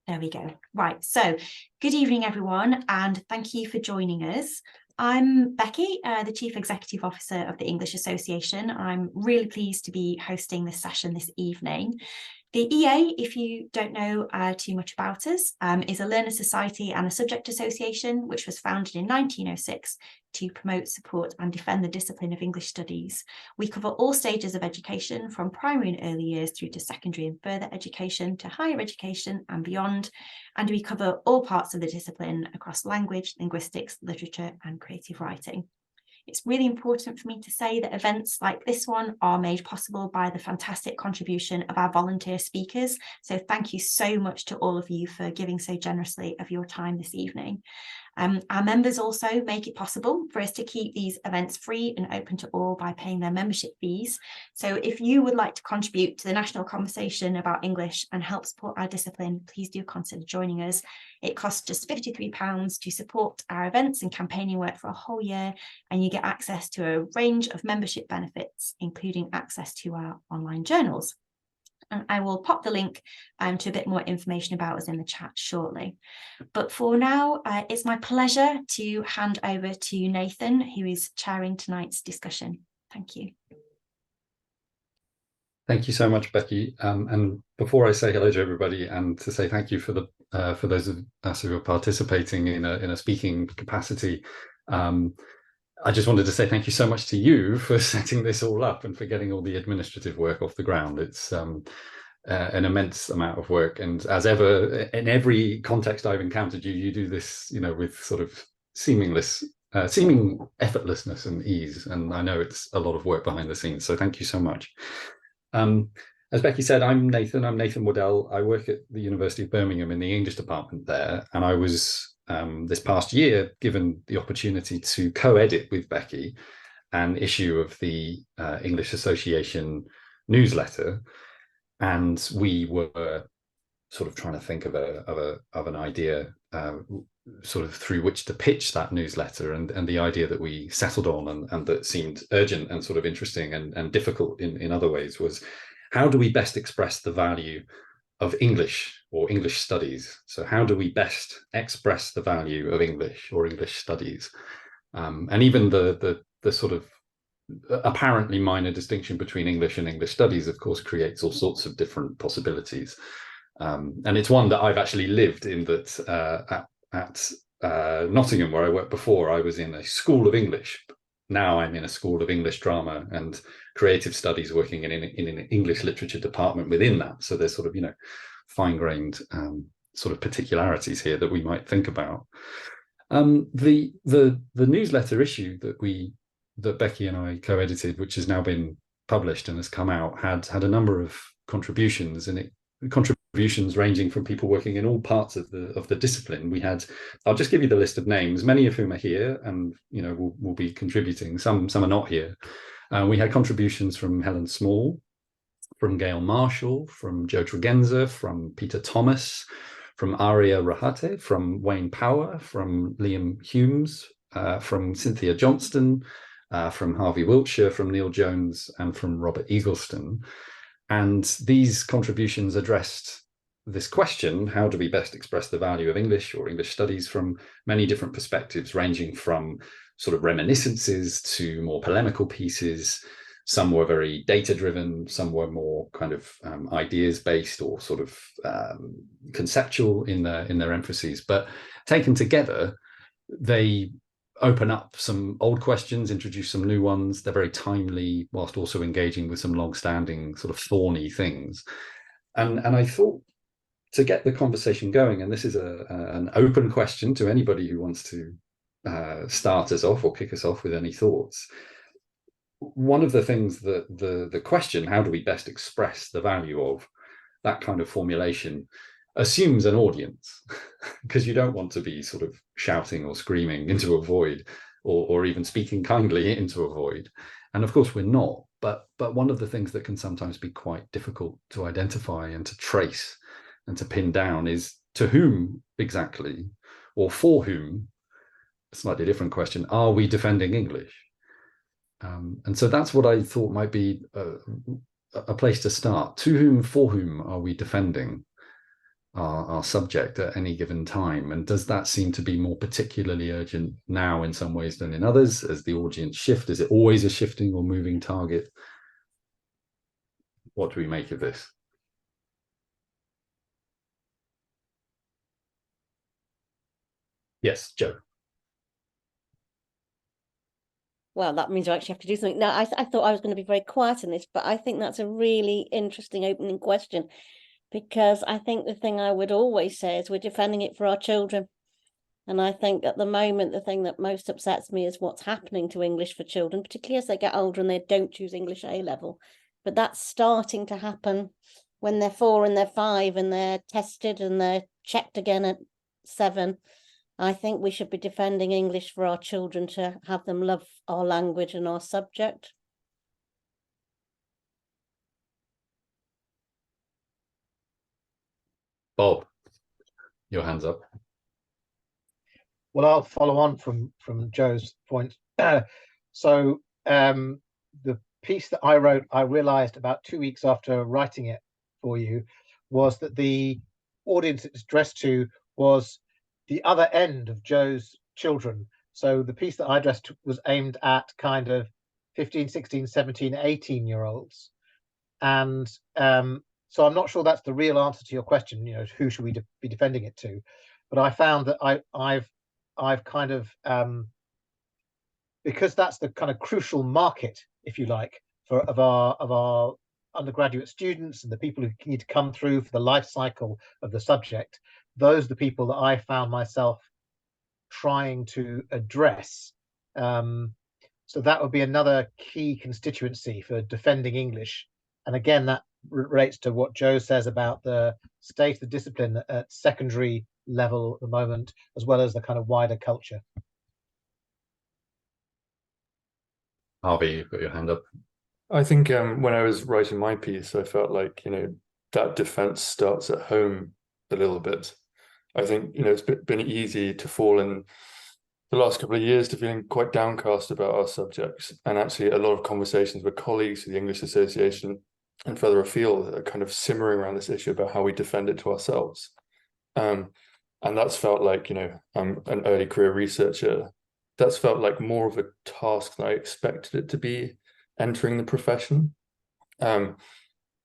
There we go. Right, so good evening, everyone, and thank you for joining us. I'm Becky, the Chief Executive Officer of the English Association. I'm really pleased to be hosting this session this evening. The EA, if you don't know too much about us, is a learner society and a subject association which was founded in 1906 to promote, support and defend the discipline of English studies. We cover all stages of education from primary and early years through to secondary and further education to higher education and beyond. And we cover all parts of the discipline across language, linguistics, literature and creative writing. It's really important for me to say that events like this one are made possible by the fantastic contribution of our volunteer speakers. So thank you so much to all of you for giving so generously of your time this evening. Our members also make it possible for us to keep these events free and open to all by paying their membership fees. So if you would like to contribute to the national conversation about English and help support our discipline, please do consider joining us. It costs just £53 to support our events and campaigning work for a whole year, and you get access to a range of membership benefits, including access to our online journals. And I will pop the link to a bit more information about us in the chat shortly. But for now, it's my pleasure to hand over to Nathan, who is chairing tonight's discussion. Thank you. Thank you so much, Becky. And before I say hello to everybody, and to say thank you for those of us who are participating in a speaking capacity, I just wanted to say thank you so much to you for setting this all up and for getting all the administrative work off the ground. It's an immense amount of work, and as ever, in every context I've encountered you, you do this, with sort of seeming effortlessness and ease. And I know it's a lot of work behind the scenes, so thank you so much. As Becky said, I'm Nathan Waddell. I work at the University of Birmingham in the English department there, and I was this past year given the opportunity to co-edit with Becky an issue of the English Association newsletter, and we were sort of trying to think of an idea sort of through which to pitch that newsletter, and the idea that we settled on and that seemed urgent and sort of interesting and difficult in other ways was, how do we best express the value of English or English studies? So how do we best express the value of English or English studies? And even the sort of apparently minor distinction between English and English studies, of course, creates all sorts of different possibilities. And it's one that I've actually lived in, that at Nottingham, where I worked before, I was in a school of English. Now I'm in a school of English drama and creative studies, working in an English literature department within that. So there's sort of, fine-grained sort of particularities here that we might think about. The newsletter issue that Becky and I co-edited, which has now been published and has come out, had a number of contributions, and contributions ranging from people working in all parts of the discipline. We had, I'll just give you the list of names, many of whom are here and will be contributing. Some are not here. We had contributions from Helen Small, from Gail Marshall, from Joe Tregenza, from Peter Thomas, from Aria Rahate, from Wayne Power, from Liam Humes, from Cynthia Johnston, from Harvey Wiltshire, from Neil Jones, and from Robert Eagleston. And these contributions addressed this question: how do we best express the value of English or English studies, from many different perspectives, ranging from sort of reminiscences to more polemical pieces. Some were very data-driven, some were more kind of ideas-based or sort of conceptual in their emphases. But taken together, they open up some old questions, introduce some new ones. They're very timely, whilst also engaging with some long-standing sort of thorny things. And I thought, to get the conversation going, and this is an open question to anybody who wants to start us off or kick us off with any thoughts. One of the things that the question, how do we best express the value of, that kind of formulation assumes an audience, because you don't want to be sort of shouting or screaming into a void, or even speaking kindly into a void. And of course we're not, but one of the things that can sometimes be quite difficult to identify and to trace and to pin down is, to whom exactly, or for whom, a slightly different question, are we defending English? And so that's what I thought might be a place to start. To whom, for whom are we defending? our subject at any given time? And does that seem to be more particularly urgent now in some ways than in others as the audience shift? Is it always a shifting or moving target? What do we make of this? Yes, Jo. Well, that means I actually have to do something. Now, I thought I was going to be very quiet in this, but I think that's a really interesting opening question, because I think the thing I would always say is we're defending it for our children. And I think at the moment, the thing that most upsets me is what's happening to English for children, particularly as they get older and they don't choose English A level. But that's starting to happen when they're 4 and they're 5 and they're tested and they're checked again at 7. I think we should be defending English for our children to have them love our language and our subject. Bob, your hand's up. Well, I'll follow on from Jo's point. So the piece that I wrote, I realized about 2 weeks after writing it for you, was that the audience it's addressed to was the other end of Jo's children. So the piece that I addressed was aimed at kind of 15, 16, 17, 18-year-olds. And so I'm not sure that's the real answer to your question, you know, who should we be defending it to? But I found that I've kind of, because that's the kind of crucial market, if you like, of our undergraduate students and the people who need to come through for the life cycle of the subject. Those are the people that I found myself trying to address. So that would be another key constituency for defending English. And again, that relates to what Jo says about the state of the discipline at secondary level at the moment, as well as the kind of wider culture. Harvey, you've got your hand up. I think when I was writing my piece, I felt like, you know, that defense starts at home a little bit. I think, you know, it's been easy to fall in the last couple of years to feeling quite downcast about our subjects. And actually a lot of conversations with colleagues of the English Association and further afield are kind of simmering around this issue about how we defend it to ourselves. And that's felt like, you know, I'm an early career researcher. That's felt like more of a task than I expected it to be entering the profession.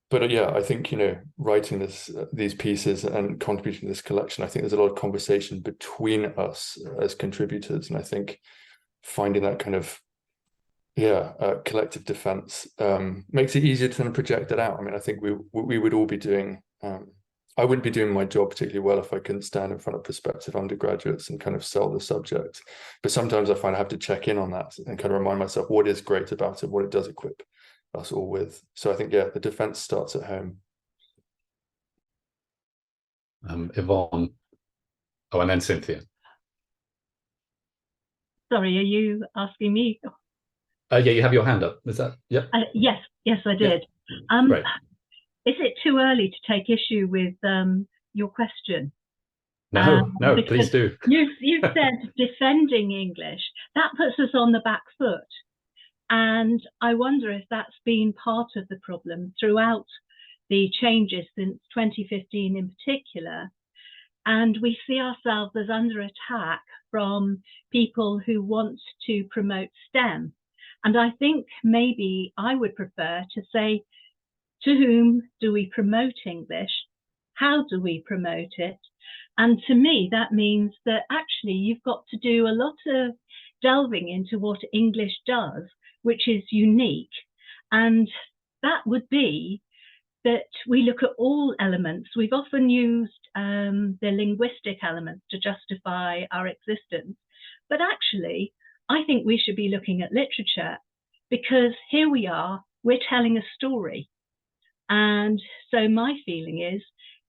But yeah, I think, you know, writing these pieces and contributing to this collection, I think there's a lot of conversation between us as contributors. And I think finding that kind of, collective defense makes it easier to then project it out. I mean, I think we would all be doing, I wouldn't be doing my job particularly well if I couldn't stand in front of prospective undergraduates and kind of sell the subject. But sometimes I find I have to check in on that and kind of remind myself what is great about it, what it does equip us all with. So I think, yeah, the defense starts at home. Yvonne. Oh, and then Cynthia. Sorry, are you asking me? Yeah, you have your hand up. Is that, yeah? Yes, I did. Yeah. Right. Is it too early to take issue with your question? No, please do. You said defending English. That puts us on the back foot. And I wonder if that's been part of the problem throughout the changes since 2015 in particular. And we see ourselves as under attack from people who want to promote STEM. And I think maybe I would prefer to say, to whom do we promote English? How do we promote it? And to me, that means that actually you've got to do a lot of delving into what English does, which is unique. And that would be that we look at all elements. We've often used the linguistic elements to justify our existence. But actually, I think we should be looking at literature, because here we are, we're telling a story. And so my feeling is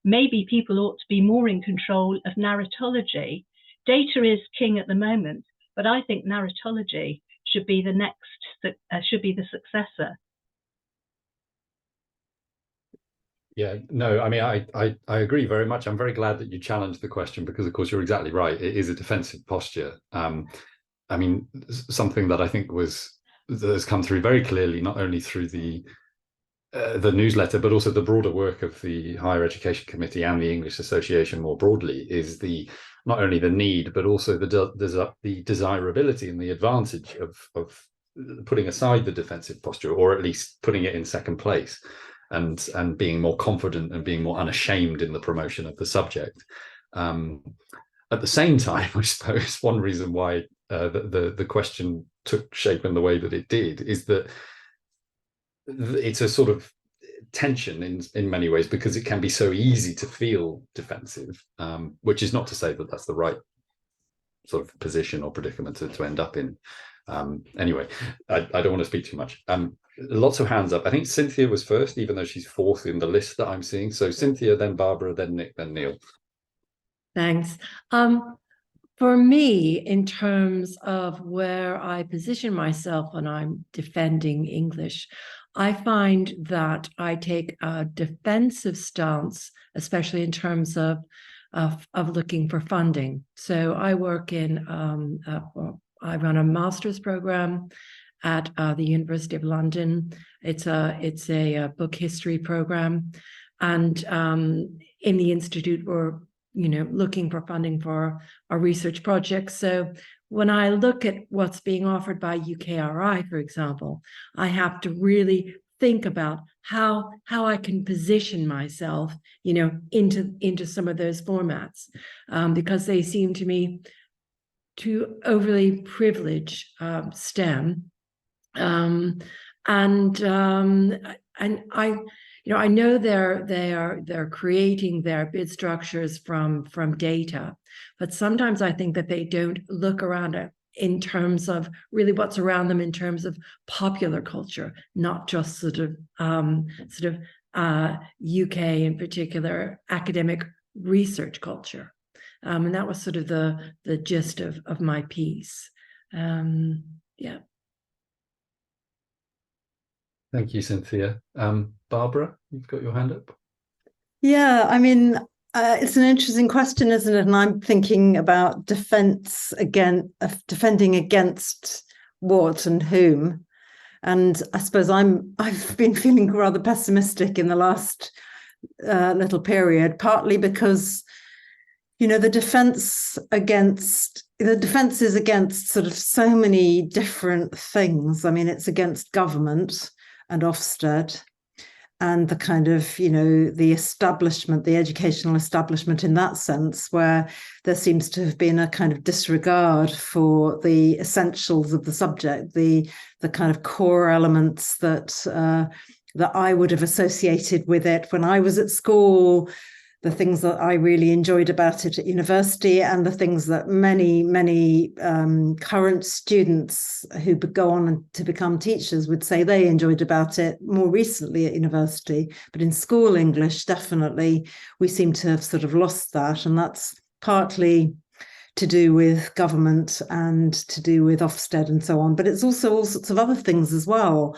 maybe people ought to be more in control of narratology. Data is king at the moment, but I think narratology should be the next, should be the successor. Yeah, no, I mean, I agree very much. I'm very glad that you challenged the question, because of course you're exactly right. It is a defensive posture. I mean, something that I think has come through very clearly, not only through the the newsletter, but also the broader work of the Higher Education Committee and the English Association more broadly, is not only the need, but also the desirability and the advantage of putting aside the defensive posture, or at least putting it in second place, and being more confident and being more unashamed in the promotion of the subject. At the same time, I suppose one reason why the question took shape in the way that it did is that it's a sort of tension in many ways, because it can be so easy to feel defensive, which is not to say that that's the right sort of position or predicament to end up in. Anyway, I don't want to speak too much. Lots of hands up. I think Cynthia was first, even though she's fourth in the list that I'm seeing. So Cynthia, then Barbara, then Nick, then Neil. Thanks. For me, in terms of where I position myself when I'm defending English, I find that I take a defensive stance, especially in terms of looking for funding. So I work in, I run a master's program at the University of London. It's a book history program, and in the institute we're looking for funding for a research project. So when I look at what's being offered by UKRI, for example, I have to really think about how I can position myself, into some of those formats, because they seem to me to overly privilege STEM, and I know they're creating their bid structures from data, but sometimes I think that they don't look around it in terms of really what's around them in terms of popular culture, not just sort of UK in particular academic research culture, and that was sort of the gist of my piece. Yeah. Thank you, Cynthia. Barbara, you've got your hand up. Yeah, I mean, it's an interesting question, isn't it? And I'm thinking about defending against what and whom. And I suppose I've been feeling rather pessimistic in the last little period, partly because, the defense is against sort of so many different things. I mean, it's against government and Ofsted and the kind of, the establishment, the educational establishment in that sense, where there seems to have been a kind of disregard for the essentials of the subject, the kind of core elements that I would have associated with it when I was at school, the things that I really enjoyed about it at university, and the things that many current students who go on to become teachers would say they enjoyed about it more recently at university. But in school English, definitely, we seem to have sort of lost that. And that's partly to do with government and to do with Ofsted and so on. But it's also all sorts of other things as well.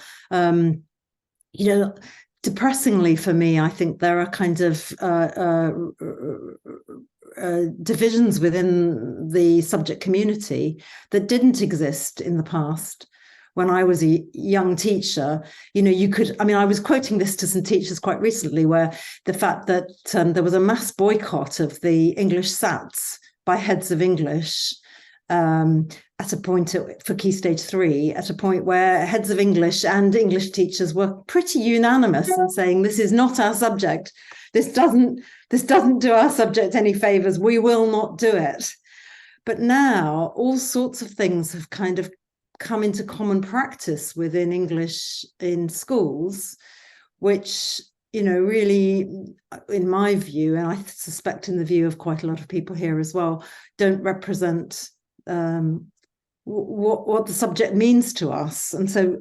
Depressingly for me, I think there are kind of divisions within the subject community that didn't exist in the past. When I was a young teacher, I was quoting this to some teachers quite recently, where the fact that there was a mass boycott of the English SATs by heads of English at a point for Key Stage 3, at a point where heads of English and English teachers were pretty unanimous in saying, this is not our subject. This doesn't do our subject any favors. We will not do it. But now all sorts of things have kind of come into common practice within English in schools, which, really, in my view, and I suspect in the view of quite a lot of people here as well, don't represent what the subject means to us. And so,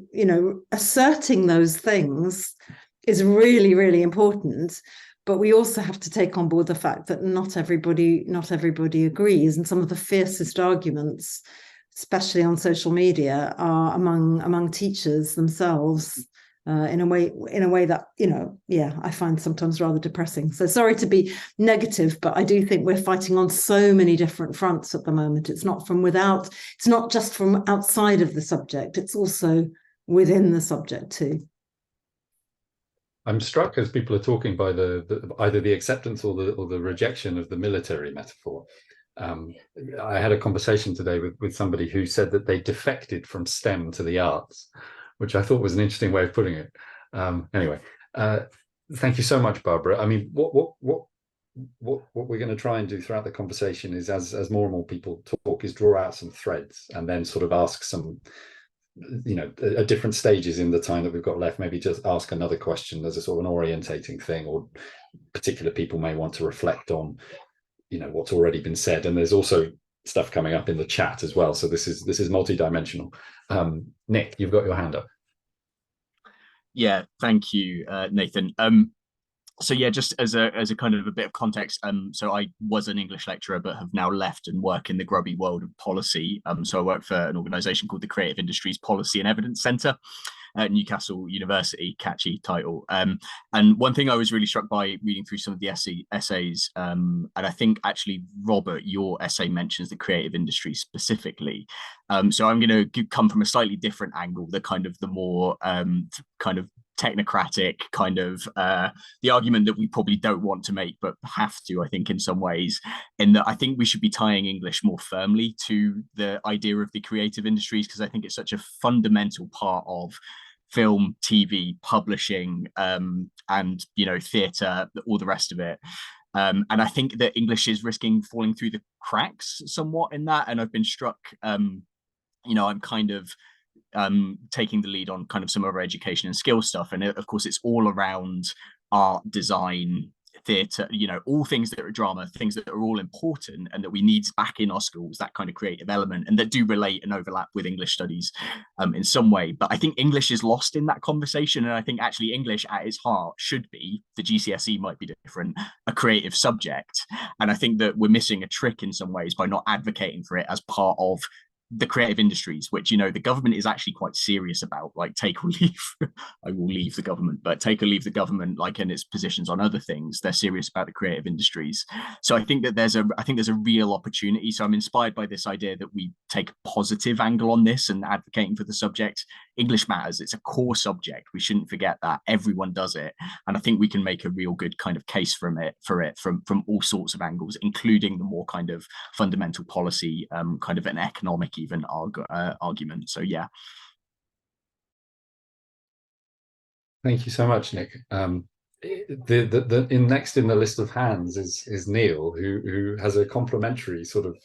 asserting those things is really, really important. But we also have to take on board the fact that not everybody agrees. And some of the fiercest arguments, especially on social media, are among teachers themselves, in a way that, I find sometimes rather depressing. So sorry to be negative, but I do think we're fighting on so many different fronts at the moment. It's not from without, it's not just from outside of the subject, it's also within the subject too. I'm struck as people are talking by either the acceptance or the rejection of the military metaphor. I had a conversation today with somebody who said that they defected from STEM to the arts, which I thought was an interesting way of putting it. Anyway, thank you so much, Barbara. I mean, what we're going to try and do throughout the conversation is, as more and more people talk, is draw out some threads and then sort of ask some, at different stages in the time that we've got left, maybe just ask another question as a sort of an orientating thing, or particular people may want to reflect on, what's already been said. And there's also stuff coming up in the chat as well. So this is multi-dimensional. Nick, you've got your hand up. Yeah, thank you, Nathan. So yeah, just as a kind of a bit of context, so I was an English lecturer but have now left and work in the grubby world of policy. So I work for an organisation called the Creative Industries Policy and Evidence Centre at Newcastle University, catchy title. And one thing I was really struck by reading through some of the essays, and I think actually, Robert, your essay mentions the creative industry specifically. So I'm going to come from a slightly different angle, the more kind of technocratic kind of the argument that we probably don't want to make but have to, I think, in some ways, in that I think we should be tying English more firmly to the idea of the creative industries, because I think it's such a fundamental part of film, TV, publishing, and theatre, all the rest of it. And I think that English is risking falling through the cracks somewhat in that, and I've been struck, I'm kind of taking the lead on kind of some of our education and skill stuff, and of course it's all around art, design, theatre, all things that are drama, things that are all important and that we need back in our schools, that kind of creative element, and that do relate and overlap with English studies in some way. But I think English is lost in that conversation, and I think actually English at its heart should be, the GCSE might be different, a creative subject. And I think that we're missing a trick in some ways by not advocating for it as part of the creative industries, which the government is actually quite serious about, like take or leave. I will leave the government, but take or leave the government, like in its positions on other things, they're serious about the creative industries. So I think that there's a real opportunity. So I'm inspired by this idea that we take a positive angle on this and advocating for the subject. English matters. It's a core subject. We shouldn't forget that. Everyone does it, and I think we can make a real good kind of case for it from all sorts of angles, including the more kind of fundamental policy, kind of an economic even argument. So yeah. Thank you so much, Nick. Next in the list of hands is Neil, who has a complementary sort of,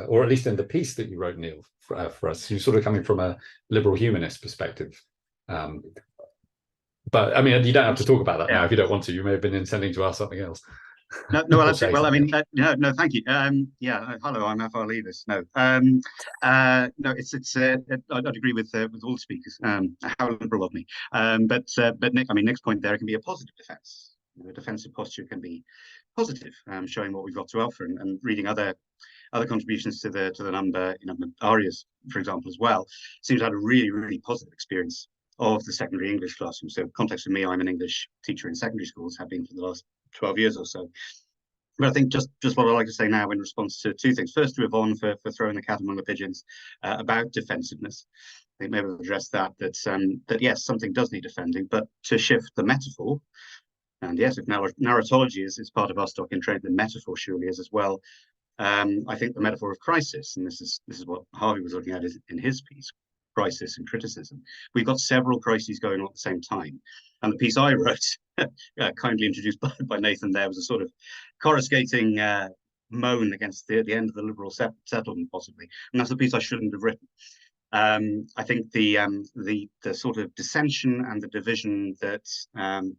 or at least in the piece that you wrote, Neil, for us, who's sort of coming from a liberal humanist perspective. But I mean, you don't have to talk about that now if you don't want to. You may have been intending to ask something else. No, well, absolutely. Well, I mean, no, thank you. Hello, I'm Afar Levis. No, it's. I'd agree with all the speakers. How liberal of me. But Nick, I mean, Nick's point there, it can be a positive defence. A defensive posture can be positive, showing what we've got to offer, and reading other contributions to the number. Aria's, for example, as well, seems to have a really, really positive experience of the secondary English classroom. So, context for me, I'm an English teacher in secondary schools, have been for the last 12 years or so. But I think just what I'd like to say now in response to two things. First, to Yvonne for throwing the cat among the pigeons about defensiveness. I think maybe we'll address that yes, something does need defending, but to shift the metaphor, and yes, if narratology is part of our stock in trade, the metaphor surely is as well. I think the metaphor of crisis, and this is what Harvey was looking at in his piece, crisis and criticism. We've got several crises going on at the same time. And the piece I wrote, kindly introduced by Nathan there, was a sort of coruscating moan against the end of the liberal settlement, possibly. And that's the piece I shouldn't have written. I think the sort of dissension and the division that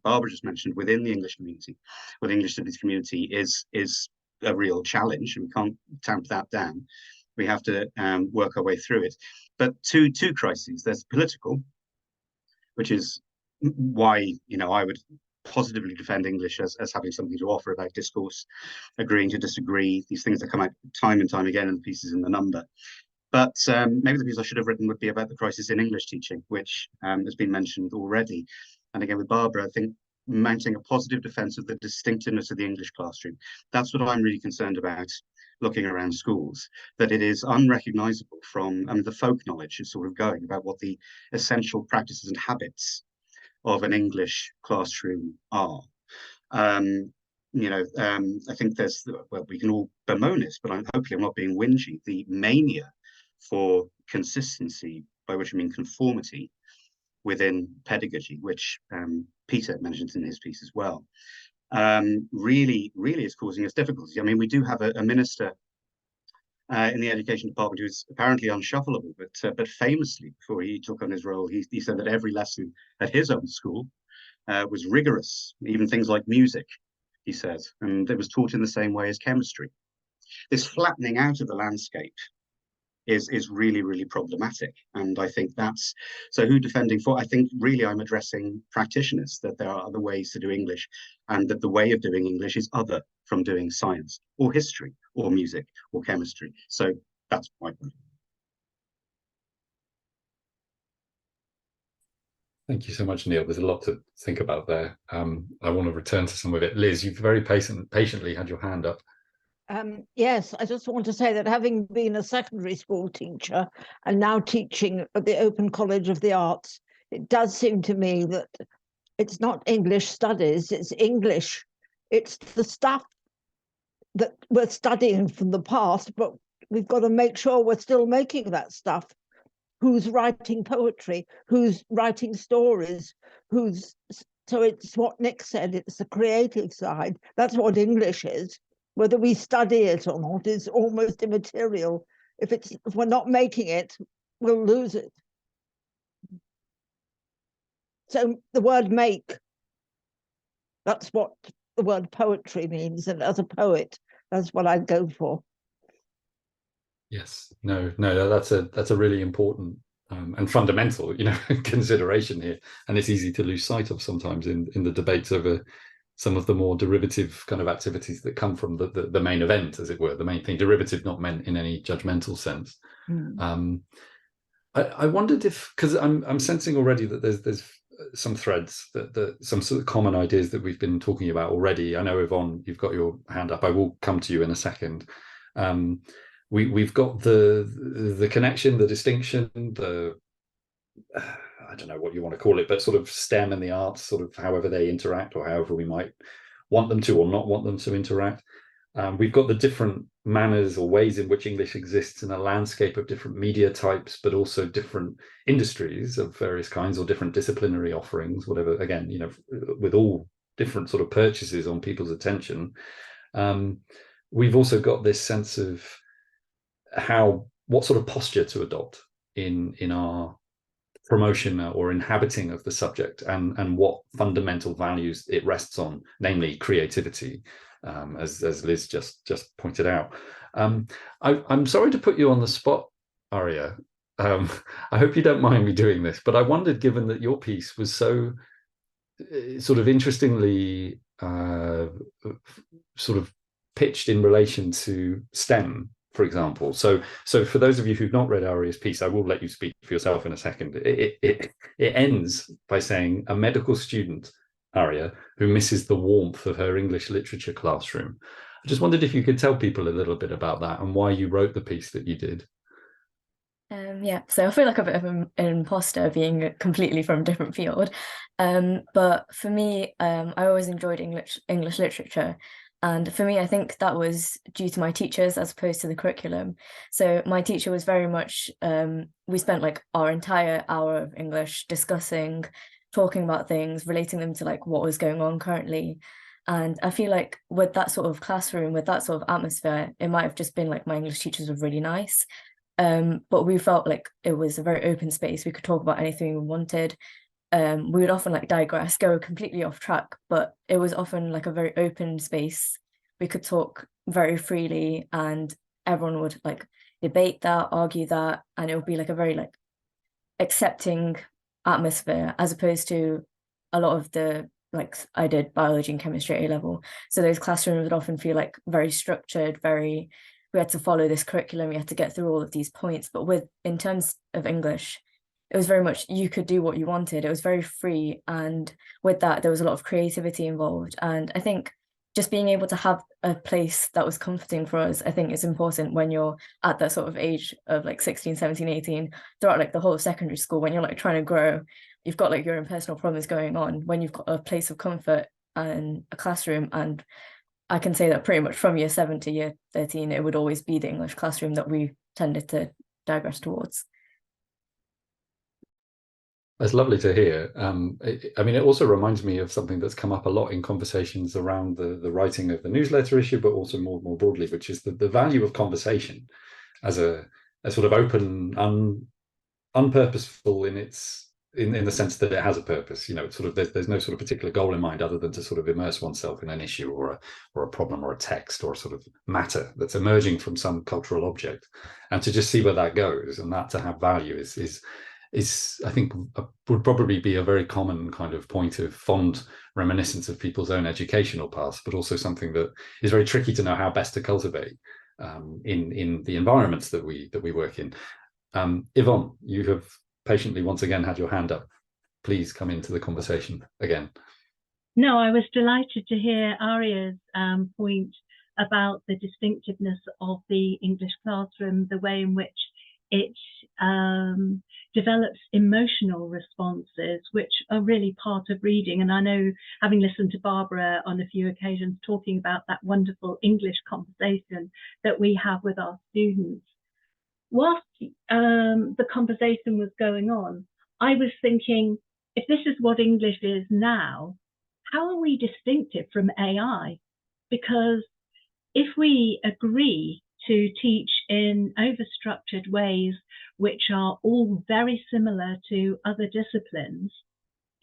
Barbara just mentioned within the English community, with English studies community, is a real challenge, and we can't tamp that down. We have to work our way through it. But two crises. There's political, which is why I would positively defend English as having something to offer about discourse, agreeing to disagree, these things that come out time and time again in the pieces in the number. But maybe the piece I should have written would be about the crisis in English teaching, which has been mentioned already. And again, with Barbara, I think mounting a positive defence of the distinctiveness of the English classroom. That's what I'm really concerned about looking around schools, that it is unrecognisable from the folk knowledge is sort of going about what the essential practices and habits of an English classroom are. I think there's, well, we can all bemoan it, but hopefully I'm not being whingy, the mania for consistency, by which I mean conformity, within pedagogy, which Peter mentions in his piece as well, really is causing us difficulties. I mean, we do have a minister in the education department who's apparently unshuffleable, but famously, before he took on his role, he said that every lesson at his own school was rigorous, even things like music, he said, and it was taught in the same way as chemistry. This flattening out of the landscape is really problematic, and I think that's, so who defending for? I think really I'm addressing practitioners, that there are other ways to do English, and that the way of doing English is other from doing science or history or music or chemistry. So that's my point. Thank you so much, Neil. There's a lot to think about there. I want to return to some of it. Liz, you've very patiently had your hand up. Yes, I just want to say that having been a secondary school teacher and now teaching at the Open College of the Arts, it does seem to me that it's not English studies, it's English. It's the stuff that we're studying from the past, but we've got to make sure we're still making that stuff. Who's writing poetry, who's writing stories, so it's what Nick said, it's the creative side. That's what English is. Whether we study it or not is almost immaterial. If we're not making it, we'll lose it. So the word make, that's what the word poetry means, and as a poet, that's what I'd go for. Yes, no, that's a really important and fundamental, consideration here, and it's easy to lose sight of sometimes in the debates over some of the more derivative kind of activities that come from the main event, as it were, the main thing. Derivative not meant in any judgmental sense. I wondered if, because I'm sensing already that there's some threads, that some sort of common ideas that we've been talking about already. I know, Yvonne, you've got your hand up. I will come to you in a second. We've got the connection, the distinction, I don't know what you want to call it, but sort of STEM and the arts, sort of however they interact, or however we might want them to or not want them to interact. We've got the different manners or ways in which English exists in a landscape of different media types, but also different industries of various kinds, or different disciplinary offerings, whatever, again, with all different sort of purchases on people's attention. We've also got this sense of what sort of posture to adopt in our promotion or inhabiting of the subject, and what fundamental values it rests on, namely creativity, as Liz just pointed out. I'm sorry to put you on the spot, Aria. I hope you don't mind me doing this, but I wondered, given that your piece was so sort of interestingly sort of pitched in relation to STEM, for example. So for those of you who've not read Aria's piece, I will let you speak for yourself in a second. It ends by saying, a medical student, Aria, who misses the warmth of her English literature classroom. I just wondered if you could tell people a little bit about that and why you wrote the piece that you did. Yeah, so I feel like a bit of an imposter being completely from a different field. But for me, I always enjoyed English literature. And for me, I think that was due to my teachers as opposed to the curriculum. So my teacher was very much, we spent like our entire hour of English discussing, talking about things, relating them to like what was going on currently. And I feel like with that sort of classroom, with that sort of atmosphere, it might have just been like my English teachers were really nice. But we felt like it was a very open space. We could talk about anything we wanted. We would often like digress, go completely off track, but it was often like a very open space. We could talk very freely, and everyone would like debate that, argue that, and it would be like a very like accepting atmosphere, as opposed to a lot of the, like, I did biology and chemistry at A level, so those classrooms would often feel like very structured, we had to follow this curriculum, we had to get through all of these points. But in terms of English, it was very much you could do what you wanted. It was very free, and with that there was a lot of creativity involved. And I think just being able to have a place that was comforting for us, I think is important when you're at that sort of age of like 16, 17, 18, throughout like the whole of secondary school, when you're like trying to grow, you've got like your own personal problems going on, when you've got a place of comfort and a classroom. And I can say that pretty much from year 7 to year 13, it would always be the English classroom that we tended to digress towards. That's lovely to hear. I mean, it also reminds me of something that's come up a lot in conversations around the writing of the newsletter issue, but also more broadly, which is the value of conversation as a sort of open, unpurposeful in the sense that it has a purpose. You know, it's sort of there's no sort of particular goal in mind other than to sort of immerse oneself in an issue or a problem or a text or a sort of matter that's emerging from some cultural object, and to just see where that goes, and that to have value is I think would probably be a very common kind of point of fond reminiscence of people's own educational paths, but also something that is very tricky to know how best to cultivate in the environments that we work in. Yvonne, you have patiently once again had your hand up. Please come into the conversation again. No, I was delighted to hear Aria's point about the distinctiveness of the English classroom, the way in which it develops emotional responses, which are really part of reading. And I know, having listened to Barbara on a few occasions talking about that wonderful English conversation that we have with our students, whilst the conversation was going on, I was thinking, if this is what English is now, how are we distinctive from AI? Because if we agree to teach in overstructured ways, which are all very similar to other disciplines,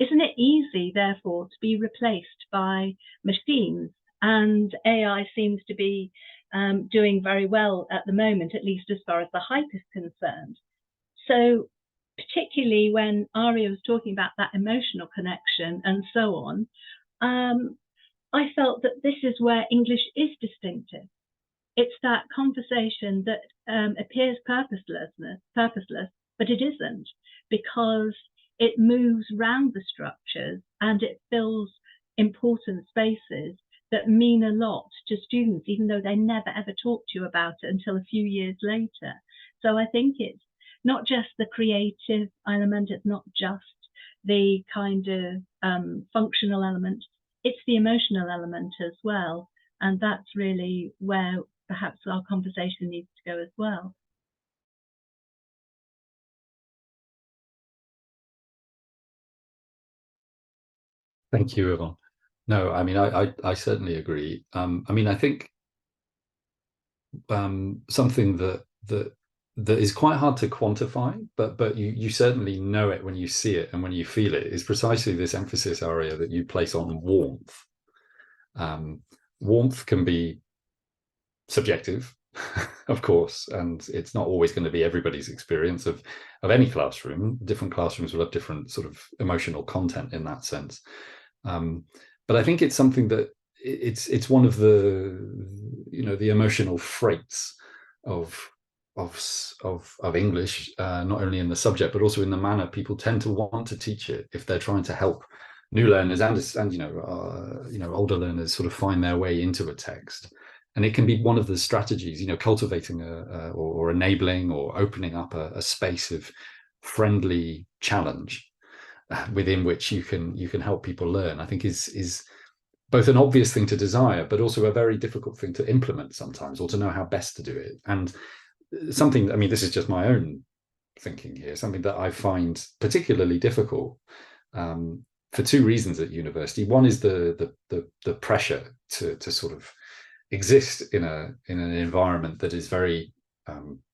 isn't it easy, therefore, to be replaced by machines? And AI seems to be doing very well at the moment, at least as far as the hype is concerned. So particularly when Aria was talking about that emotional connection and so on, I felt that this is where English is distinctive. It's that conversation that appears purposeless, but it isn't, because it moves round the structures and it fills important spaces that mean a lot to students, even though they never ever talk to you about it until a few years later. So I think it's not just the creative element, it's not just the kind of functional element, it's the emotional element as well. And that's really where perhaps our conversation needs to go as well. Thank you, Yvonne. No, I mean, I certainly agree. I mean, I think something that is quite hard to quantify, but you certainly know it when you see it and when you feel it, is precisely this emphasis, Aria, that you place on warmth. Warmth can be subjective, of course, and it's not always going to be everybody's experience of any classroom. Different classrooms will have different sort of emotional content in that sense. But I think it's something that it's one of the, you know, the emotional freights of English, not only in the subject but also in the manner people tend to want to teach it if they're trying to help new learners and you know older learners sort of find their way into a text. And it can be one of the strategies, you know, cultivating or enabling or opening up a space of friendly challenge within which you can help people learn, I think is both an obvious thing to desire, but also a very difficult thing to implement sometimes, or to know how best to do it. And something, I mean, this is just my own thinking here, something that I find particularly difficult for two reasons at university. One is the pressure to sort of exist in an environment that is very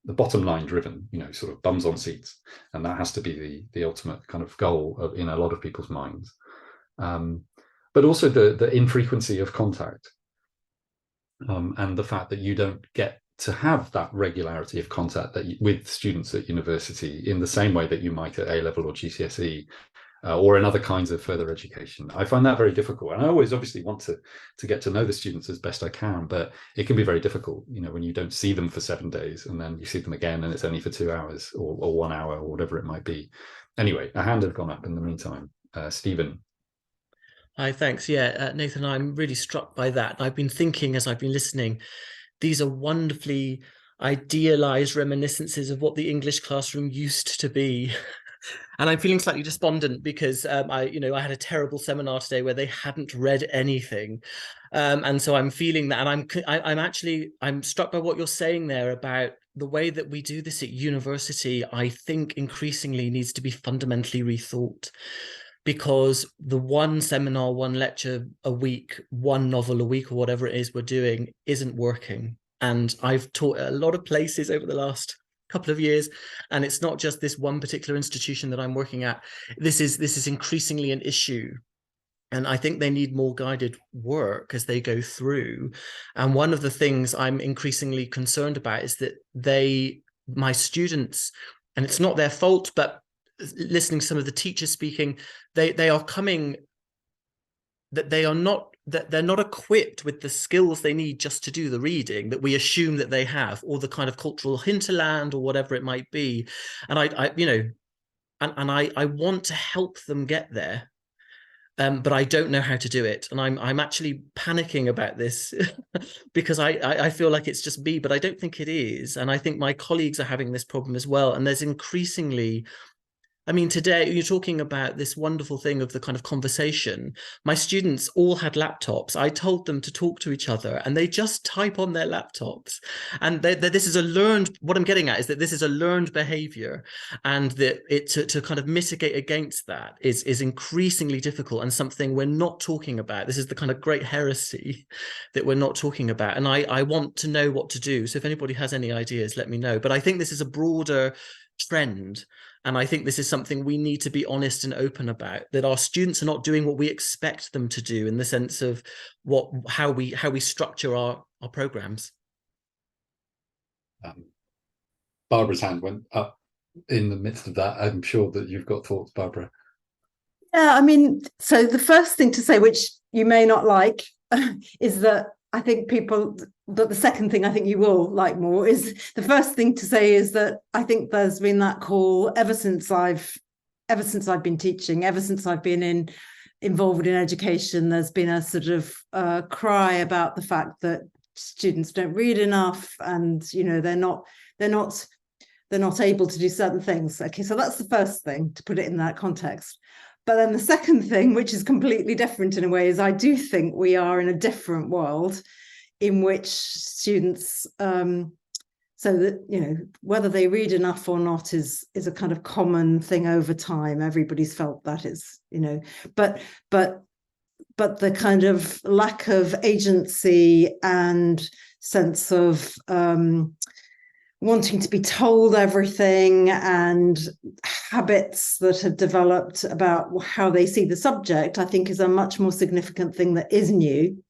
the bottom line driven, you know, sort of bums on seats, and that has to be the ultimate kind of goal in a lot of people's minds. But also the infrequency of contact, and the fact that you don't get to have that regularity of contact with students at university in the same way that you might at A-level or GCSE, or in other kinds of further education. I find that very difficult. And I always obviously want to get to know the students as best I can, but it can be very difficult, you know, when you don't see them for 7 days and then you see them again and it's only for 2 hours or 1 hour or whatever it might be. Anyway, a hand had gone up in the meantime. Stephen. Hi, thanks. Yeah, Nathan, I'm really struck by that. I've been thinking as I've been listening, these are wonderfully idealized reminiscences of what the English classroom used to be. And I'm feeling slightly despondent because I had a terrible seminar today where they hadn't read anything, and so I'm feeling that, and I'm struck by what you're saying there about the way that we do this at university. I think increasingly needs to be fundamentally rethought, because the one seminar, one lecture a week, one novel a week, or whatever it is we're doing, isn't working. And I've taught at a lot of places over the last couple of years, and it's not just this one particular institution that I'm working at. This is increasingly an issue, and I think they need more guided work as they go through. And one of the things I'm increasingly concerned about is that my students, and it's not their fault, but listening to some of the teachers speaking, they are coming, that they're not equipped with the skills they need just to do the reading that we assume that they have, or the kind of cultural hinterland or whatever it might be. And I want to help them get there, but I don't know how to do it. And I'm actually panicking about this because I feel like it's just me, but I don't think it is. And I think my colleagues are having this problem as well. And there's increasingly, I mean, today you're talking about this wonderful thing of the kind of conversation. My students all had laptops. I told them to talk to each other, and they just type on their laptops. And this is a learned, what I'm getting at is that this is a learned behavior, and that to kind of mitigate against that is increasingly difficult, and something we're not talking about. This is the kind of great heresy that we're not talking about. And I want to know what to do. So if anybody has any ideas, let me know. But I think this is a broader trend. And I think this is something we need to be honest and open about, that our students are not doing what we expect them to do, in the sense of how we structure our programs. Barbara's hand went up in the midst of that. I'm sure that you've got thoughts, Barbara. Yeah, I mean, so the first thing to say, which you may not like, is that I think but the second thing I think you will like more is, the first thing to say is that I think there's been that call ever since I've been teaching, ever since I've been involved in education. There's been a sort of cry about the fact that students don't read enough, and they're not able to do certain things. Okay, so that's the first thing, to put it in that context. But then the second thing, which is completely different in a way, is I do think we are in a different world in which students, so that, whether they read enough or not is a kind of common thing over time. Everybody's felt that is, but the kind of lack of agency and sense of wanting to be told everything, and habits that have developed about how they see the subject, I think is a much more significant thing that is new.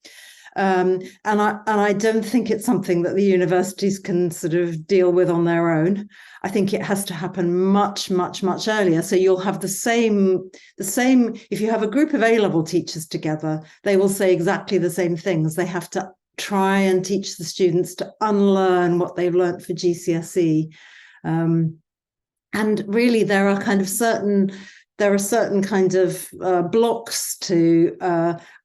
And I don't think it's something that the universities can sort of deal with on their own. I think it has to happen much, much, much earlier. So you'll have the same, if you have a group of A-level teachers together, they will say exactly the same things. They have to try and teach the students to unlearn what they've learned for GCSE. And really there are certain kind of blocks to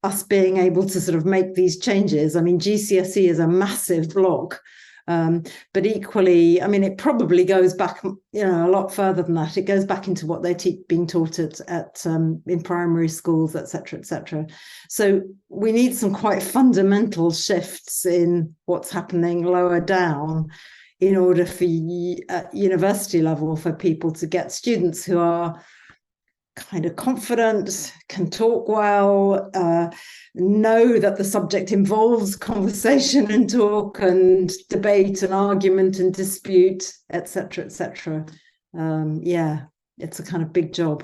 us being able to sort of make these changes. I mean, GCSE is a massive block, but equally, I mean, it probably goes back, a lot further than that. It goes back into what they're being taught at in primary schools, et cetera, So we need some quite fundamental shifts in what's happening lower down, in order for at university level, for people to get students who are kind of confident, can talk well, know that the subject involves conversation and talk and debate and argument and dispute, etc., etc. Yeah, it's a kind of big job.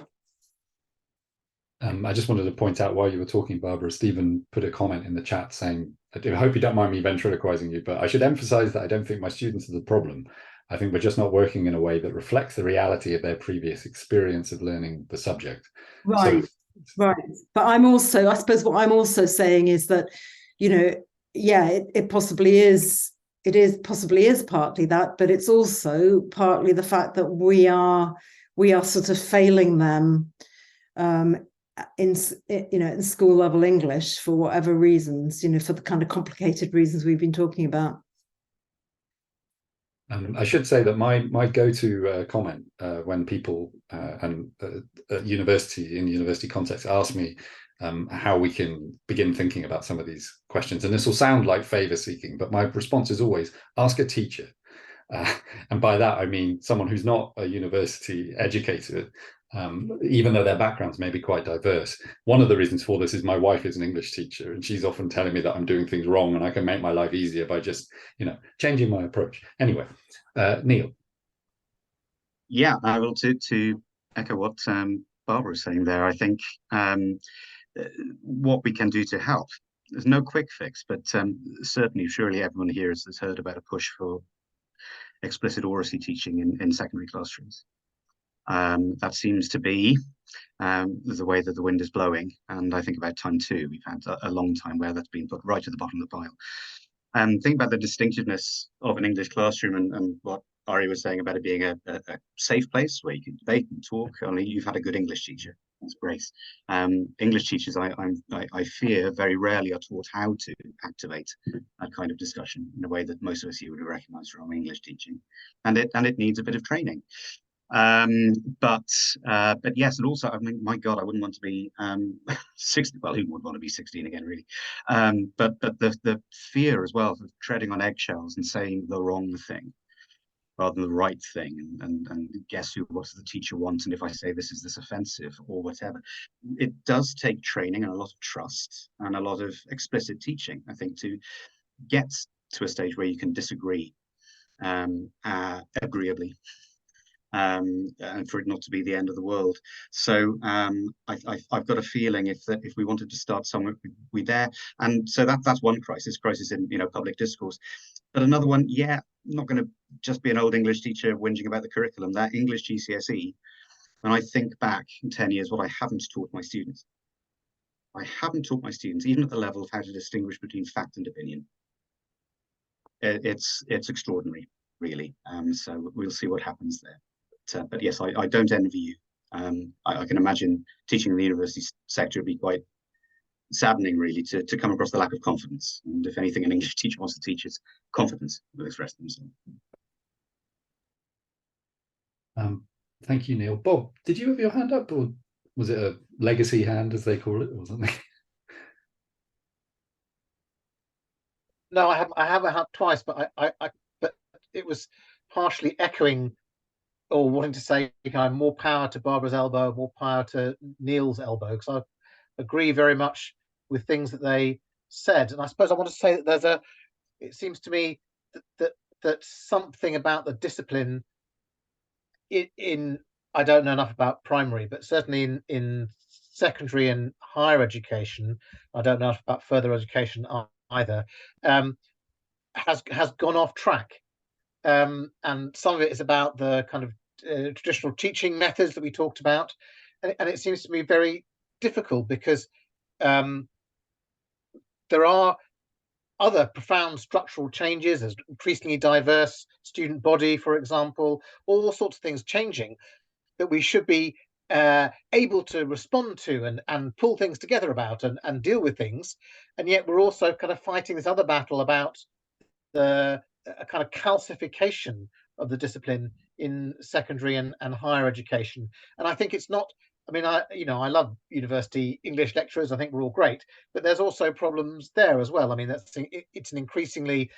I just wanted to point out, while you were talking, Barbara, Stephen put a comment in the chat saying, I hope you don't mind me ventriloquizing you, but I should emphasize that I don't think my students are the problem. I think we're just not working in a way that reflects the reality of their previous experience of learning the subject. Right, right. But I suppose what I'm also saying is that, it possibly is partly that, but it's also partly the fact that we are sort of failing them in school level English for whatever reasons, for the kind of complicated reasons we've been talking about. I should say that my go-to comment when people at university context ask me how we can begin thinking about some of these questions, and this will sound like favor seeking, but my response is always ask a teacher. And by that, I mean someone who's not a university educator, even though their backgrounds may be quite diverse. One of the reasons for this is my wife is an English teacher, and she's often telling me that I'm doing things wrong, and I can make my life easier by just, changing my approach. Anyway, Neil. Yeah, I will to echo what Barbara was saying there. I think what we can do to help, there's no quick fix, but certainly, surely everyone here has heard about a push for explicit oracy teaching in secondary classrooms. That seems to be the way that the wind is blowing, and I think about time too. We've had a long time where that's been put right to the bottom of the pile. Think about the distinctiveness of an English classroom and what Ari was saying about it being a safe place where you can debate and talk. Only you've had a good English teacher. That's great. English teachers, I fear, very rarely are taught how to activate that kind of discussion in a way that most of us here would recognize from English teaching, and it needs a bit of training. But yes, and also, I mean, my God, I wouldn't want to be 60. Well, who would want to be 16 again, really? But the fear as well of treading on eggshells and saying the wrong thing rather than the right thing, and guess what does the teacher want? And if I say this, is this offensive or whatever? It does take training and a lot of trust and a lot of explicit teaching, I think, to get to a stage where you can disagree agreeably. And for it not to be the end of the world. So I've got a feeling if we wanted to start somewhere, we're there. And so that's one crisis in public discourse. But another one, I'm not going to just be an old English teacher whinging about the curriculum. That English GCSE, when I think back in 10 years, what I haven't taught my students. I haven't taught my students, even at the level of how to distinguish between fact and opinion. It's extraordinary, really. So we'll see what happens there. But yes, I don't envy you. I can imagine teaching in the university sector would be quite saddening, really, to come across the lack of confidence. And if anything, an English teacher wants to teach is confidence will express themselves. Thank you, Neil. Bob, did you have your hand up, or was it a legacy hand, as they call it, or something? No, I have a hand twice, but but it was partially echoing or wanting to say kind of more power to Barbara's elbow, more power to Neil's elbow, because I agree very much with things that they said. And I suppose I want to say that it seems to me that something about the discipline in I don't know enough about primary, but certainly in secondary and higher education, I don't know enough about further education either, has gone off track. And some of it is about the kind of traditional teaching methods that we talked about, and it seems to be very difficult because there are other profound structural changes, as increasingly diverse student body, for example, all sorts of things changing that we should be able to respond to and pull things together about and deal with things, and yet we're also kind of fighting this other battle about a kind of calcification of the discipline in secondary and higher education. And I think it's not, I mean, I love university English lecturers, I think we're all great, but there's also problems there as well. I mean, it's an increasingly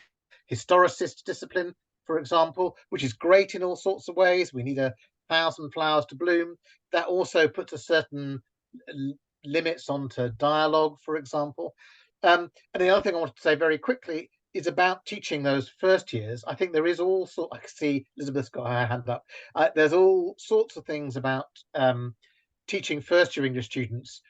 historicist discipline, for example, which is great in all sorts of ways. We need 1,000 flowers to bloom. That also puts a certain limits onto dialogue, for example. And the other thing I want to say very quickly is about teaching those first years. I think there is also, I can see Elizabeth's got her hand up. There's all sorts of things about teaching first year English students,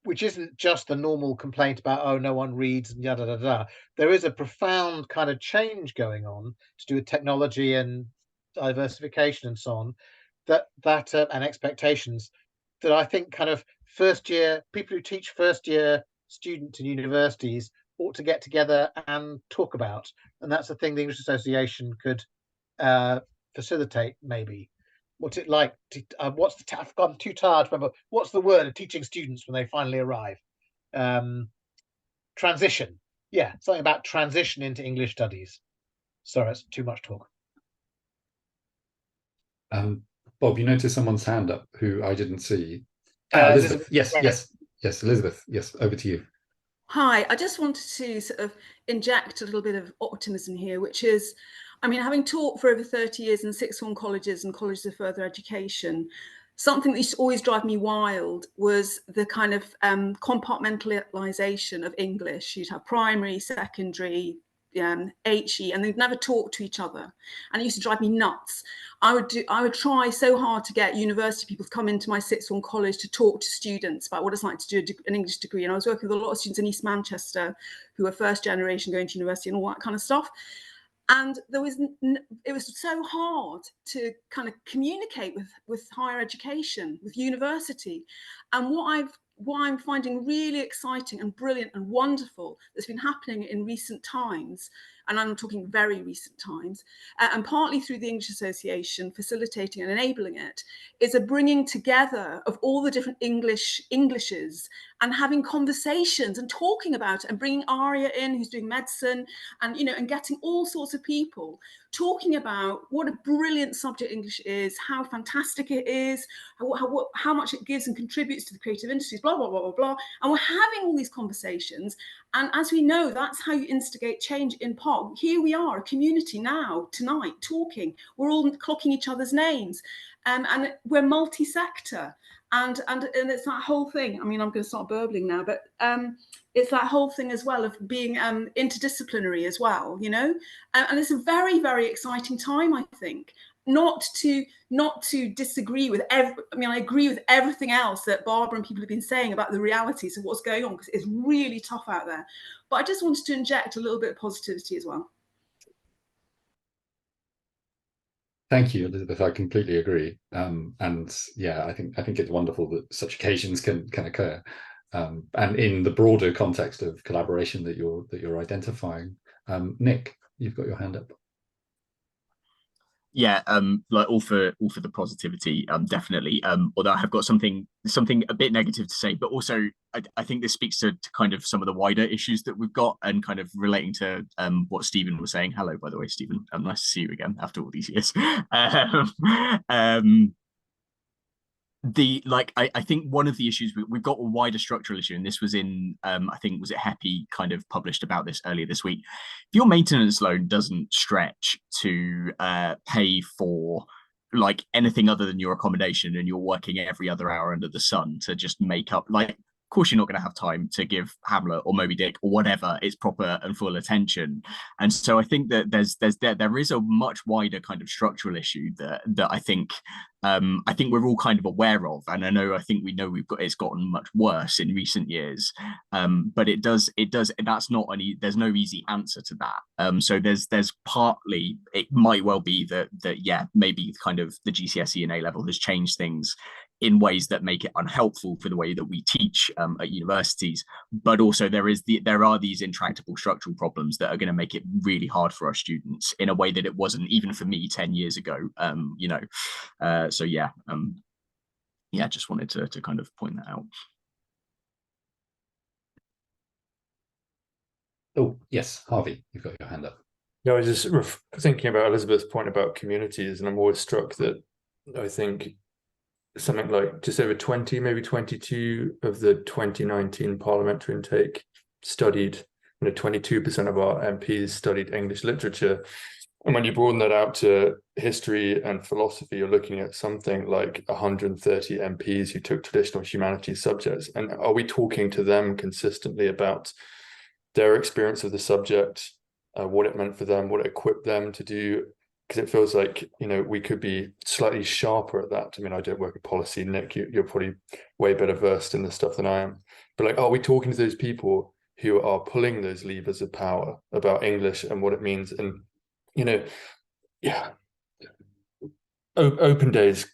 which isn't just the normal complaint about, oh, no one reads and yada, yada, yada. There is a profound kind of change going on to do with technology and diversification and so on, and expectations that I think kind of first year, people who teach first year students in universities ought to get together and talk about. And that's the thing the English Association could facilitate, maybe. what's it like? I'm too tired to remember. What's the word of teaching students when they finally arrive? Transition. Yeah, something about transition into English studies. Sorry, that's too much talk. Bob, you noticed someone's hand up who I didn't see. Elizabeth. Yes, Elizabeth. Yes, over to you. Hi, I just wanted to sort of inject a little bit of optimism here, which is, I mean, having taught for over 30 years in sixth form colleges and colleges of further education, something that used to always drive me wild was the kind of compartmentalization of English. You'd have primary, secondary, HE, and they'd never talk to each other, and it used to drive me nuts. I would try so hard to get university people to come into my sixth form college to talk to students about what it's like to do an English degree, and I was working with a lot of students in East Manchester who were first generation going to university and all that kind of stuff, and it was so hard to kind of communicate with higher education, with university. And what I'm finding really exciting and brilliant and wonderful that's been happening in recent times, and I'm talking very recent times, and partly through the English Association facilitating and enabling it, is a bringing together of all the different Englishes and having conversations and talking about it, and bringing Aria in, who's doing medicine, and and getting all sorts of people talking about what a brilliant subject English is, how fantastic it is, how much it gives and contributes to the creative industries, blah, blah, blah, blah, blah. And we're having all these conversations. And as we know, that's how you instigate change in part. Here we are, a community now, tonight, talking. We're all clocking each other's names. And we're multi-sector. And it's that whole thing. I mean, I'm going to start burbling now, but it's that whole thing as well of being interdisciplinary as well, and it's a very, very exciting time, I think. Not to disagree with I agree with everything else that Barbara and people have been saying about the realities of what's going on, because it's really tough out there. But I just wanted to inject a little bit of positivity as well. Thank you, Elizabeth. I completely agree. And yeah, I think it's wonderful that such occasions can occur. And in the broader context of collaboration that you're identifying. Nick, you've got your hand up. Yeah, like all for the positivity, definitely. Although I have got something a bit negative to say, but also I think this speaks to kind of some of the wider issues that we've got, and kind of relating to what Stephen was saying. Hello, by the way, Stephen. Nice to see you again after all these years. I think one of the issues we've got a wider structural issue, and this was in I think was it HEPI kind of published about this earlier this week. If your maintenance loan doesn't stretch to pay for like anything other than your accommodation, and you're working every other hour under the sun to just make up, like, of course you're not going to have time to give Hamlet or Moby Dick or whatever its proper and full attention. And so I think that there is a much wider kind of structural issue that I think we're all kind of aware of, and I think we know it's gotten much worse in recent years. But it does that's not there's no easy answer to that. So there's partly, it might well be that yeah, maybe kind of the GCSE and A-level has changed things in ways that make it unhelpful for the way that we teach at universities, but also there are these intractable structural problems that are going to make it really hard for our students in a way that it wasn't even for me 10 years ago. So yeah, just wanted to kind of point that out. Oh yes, Harvey, you've got your hand up. Yeah, I was just thinking about Elizabeth's point about communities, and I'm always struck that I think something like just over 20, maybe 22 of the 2019 parliamentary intake studied, 22% of our MPs studied English literature. And when you broaden that out to history and philosophy, you're looking at something like 130 MPs who took traditional humanities subjects. And are we talking to them consistently about their experience of the subject, what it meant for them, what it equipped them to do? Because it feels like, we could be slightly sharper at that. I mean, I don't work in policy. Nick, you're probably way better versed in this stuff than I am. But like, are we talking to those people who are pulling those levers of power about English and what it means? And, open days,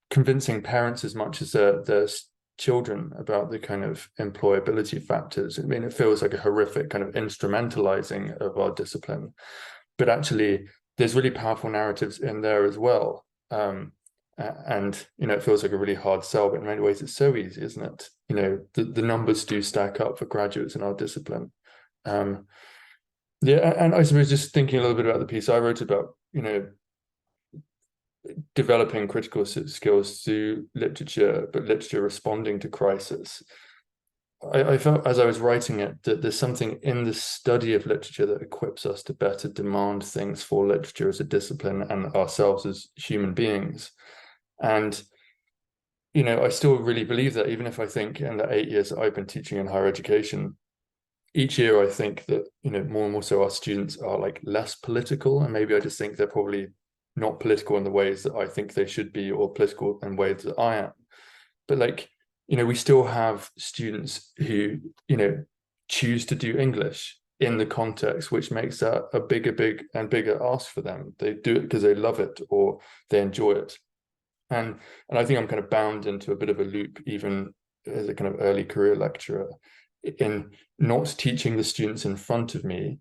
convincing parents as much as their children about the kind of employability factors. I mean, it feels like a horrific kind of instrumentalizing of our discipline. But actually, there's really powerful narratives in there as well. And, you know, it feels like a really hard sell, but in many ways it's so easy, isn't it? You know, the numbers do stack up for graduates in our discipline. Yeah, and I suppose just thinking a little bit about the piece I wrote about, you know, developing critical skills through literature, but literature responding to crisis. I felt as I was writing it that there's something in the study of literature that equips us to better demand things for literature as a discipline and ourselves as human beings. And, you know, I still really believe that, even if I think in the 8 years that I've been teaching in higher education, each year I think that, you know, more and more so our students are like less political, and maybe I just think they're probably not political in the ways that I think they should be, or political in ways that I am. But like, you know, we still have students who, you know, choose to do English in the context, which makes that a bigger ask for them. They do it because they love it or they enjoy it. And I think I'm kind of bound into a bit of a loop, even as a kind of early career lecturer, in not teaching the students in front of me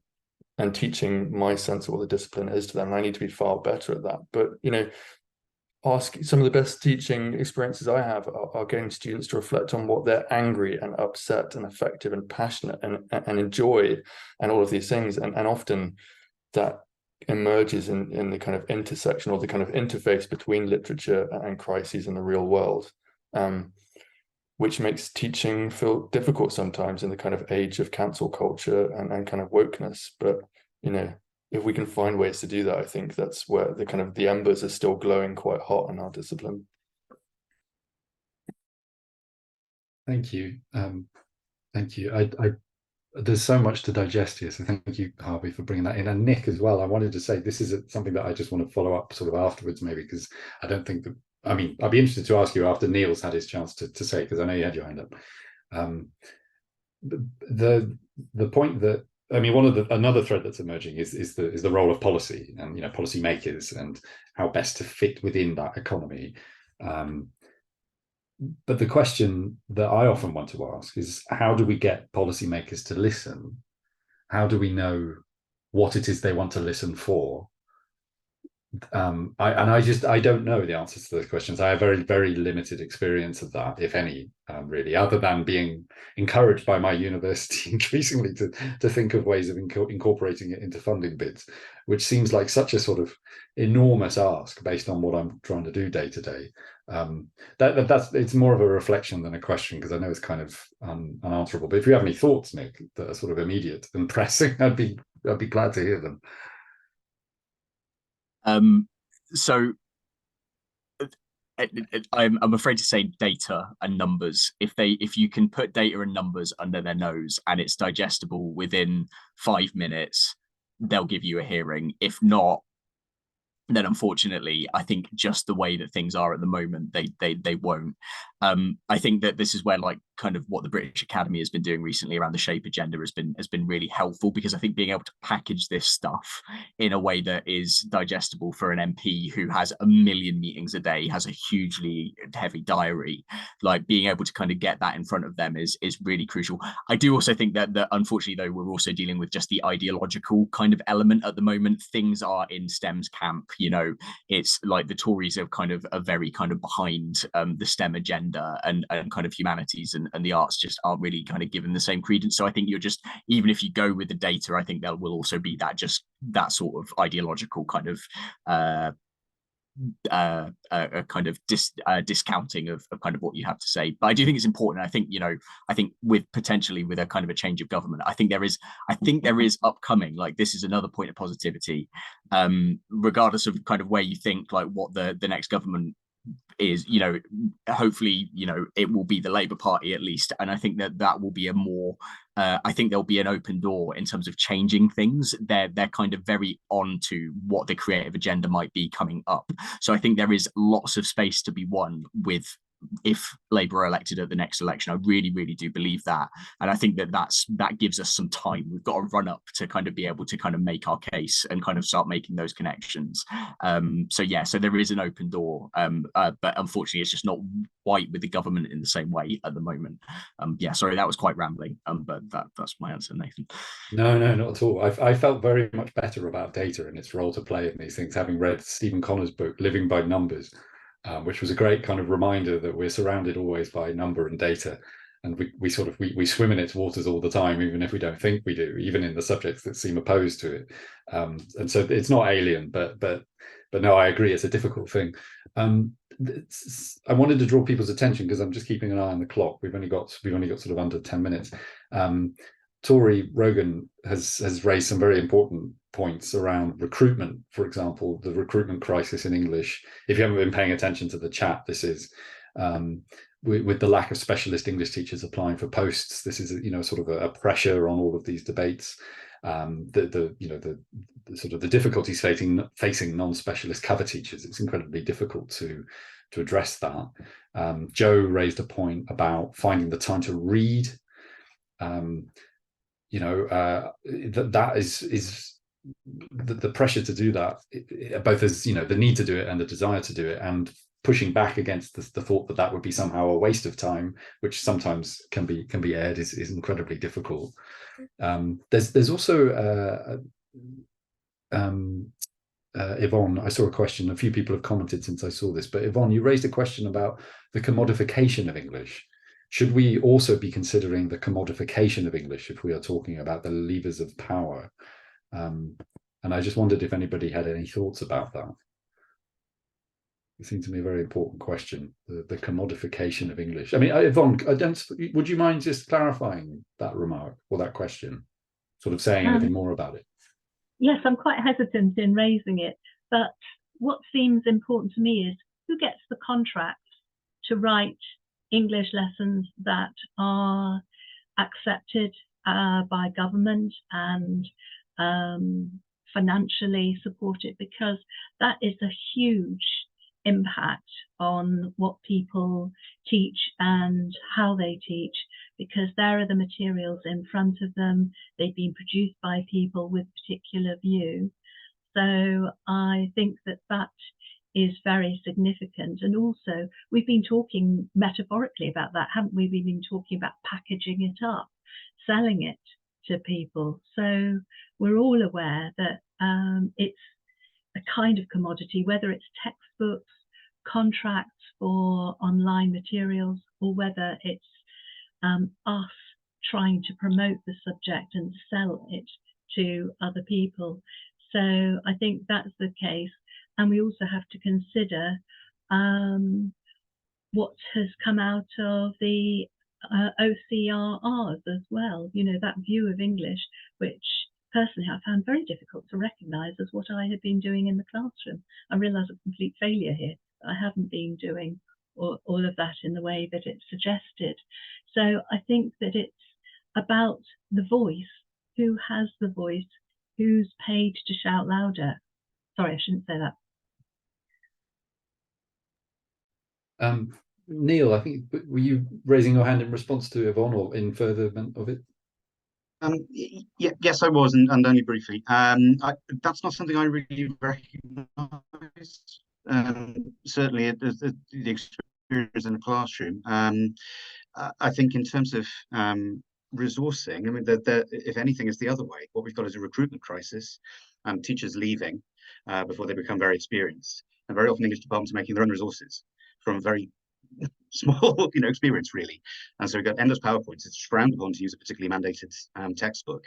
and teaching my sense of what the discipline is to them. And I need to be far better at that. But, you know, some of the best teaching experiences I have are getting students to reflect on what they're angry and upset and effective and passionate and enjoy, and all of these things. And often that emerges in the kind of intersection, or the kind of interface between literature and crises in the real world, which makes teaching feel difficult sometimes in the kind of age of cancel culture and kind of wokeness. But, you know, if we can find ways to do that, I think that's where the embers are still glowing quite hot in our discipline. Thank you. Thank you. There's so much to digest here, so thank you, Harvey, for bringing that in. And Nick as well. I wanted to say this is something that I just want to follow up sort of afterwards, maybe, because I don't think that, I mean, I'd be interested to ask you after Neil's had his chance to say, because I know you had your hand up. The point that, I mean, another thread that's emerging is the role of policy and, you know, policy makers and how best to fit within that economy. But the question that I often want to ask is, how do we get policymakers to listen? How do we know what it is they want to listen for? I don't know the answers to those questions. I have very, very limited experience of that, if any, really, other than being encouraged by my university increasingly to think of ways of incorporating it into funding bids, which seems like such a sort of enormous ask based on what I'm trying to do day to day. It's more of a reflection than a question, because I know it's kind of unanswerable. But if you have any thoughts, Nick, that are sort of immediate and pressing, I'd be glad to hear them. So I'm afraid to say data and numbers. If you can put data and numbers under their nose and it's digestible within 5 minutes, they'll give you a hearing. If not, then unfortunately, I think just the way that things are at the moment, they won't. I think that this is where, like, kind of what the British Academy has been doing recently around the SHAPE agenda has been really helpful, because I think being able to package this stuff in a way that is digestible for an MP who has 1 million meetings a day, has a hugely heavy diary, like being able to kind of get that in front of them is really crucial. I do also think that unfortunately, though, we're also dealing with just the ideological kind of element at the moment. Things are in STEM's camp, you know, it's like the Tories are very kind of behind the STEM agenda, and kind of humanities and the arts just aren't really kind of given the same credence. So I think you're just, even if you go with the data, I think there will also be that sort of ideological kind of a kind of discounting of kind of what you have to say. But I do think it's important. I think, you know, with a kind of a change of government, I think there is upcoming, like, this is another point of positivity, regardless of kind of where you think, like, what the next government is, you know, hopefully, you know, it will be the Labour Party at least, and I think that will be a more I think there'll be an open door in terms of changing things. They're kind of very on to what the creative agenda might be coming up, so I think there is lots of space to be won with, if Labour are elected at the next election. I really, really do believe that. And I think that gives us some time. We've got to run up to kind of be able to kind of make our case and kind of start making those connections. So there is an open door, but unfortunately it's just not quite with the government in the same way at the moment. Sorry, that was quite rambling, but that's my answer, Nathan. No, not at all. I felt very much better about data and its role to play in these things, having read Stephen Connor's book, Living by Numbers, which was a great kind of reminder that we're surrounded always by number and data. And we swim in its waters all the time, even if we don't think we do, even in the subjects that seem opposed to it. And so it's not alien, but no, I agree, it's a difficult thing. I wanted to draw people's attention because I'm just keeping an eye on the clock. We've only got sort of under 10 minutes. Tori Rogan has raised some very important points around recruitment, for example, the recruitment crisis in English. If you haven't been paying attention to the chat, this is with the lack of specialist English teachers applying for posts. This is sort of a pressure on all of these debates. The sort of the difficulties facing non-specialist cover teachers. It's incredibly difficult to address that. Joe raised a point about finding the time to read. That is the pressure to do that, both as the need to do it and the desire to do it, and pushing back against the thought that would be somehow a waste of time, which sometimes can be aired, is incredibly difficult. There's also Yvonne, I saw a question, a few people have commented since I saw this, but Yvonne, you raised a question about the commodification of English. Should we also be considering the commodification of English if we are talking about the levers of power? And I just wondered if anybody had any thoughts about that. It seems to me a very important question, the commodification of English. I mean, Yvonne, would you mind just clarifying that remark or that question, sort of saying anything more about it? Yes, I'm quite hesitant in raising it, but what seems important to me is who gets the contracts to write English lessons that are accepted by government and financially supported, because that is a huge impact on what people teach and how they teach, because there are the materials in front of them. They've been produced by people with particular view. So I think that is very significant. And also, we've been talking metaphorically about that, haven't we? We've been talking about packaging it up, selling it to people. So we're all aware that it's a kind of commodity, whether it's textbooks, contracts for online materials, or whether it's us trying to promote the subject and sell it to other people. So I think that's the case. And we also have to consider what has come out of the OCRRs as well, that view of English, which personally I found very difficult to recognise as what I had been doing in the classroom. I realise I'm a complete failure here. I haven't been doing all of that in the way that it's suggested. So I think that it's about the voice. Who has the voice? Who's paid to shout louder? Sorry, I shouldn't say that. Neil, I think, were you raising your hand in response to Yvonne or in furtherment of it? Yes, I was, and only briefly. That's not something I really recognise. Certainly, the experience in the classroom. I think in terms of resourcing, I mean, if anything, is the other way. What we've got is a recruitment crisis, and teachers leaving before they become very experienced. And very often English departments are making their own resources from very small, experience, really. And so we've got endless PowerPoints. It's frowned upon to use a particularly mandated textbook.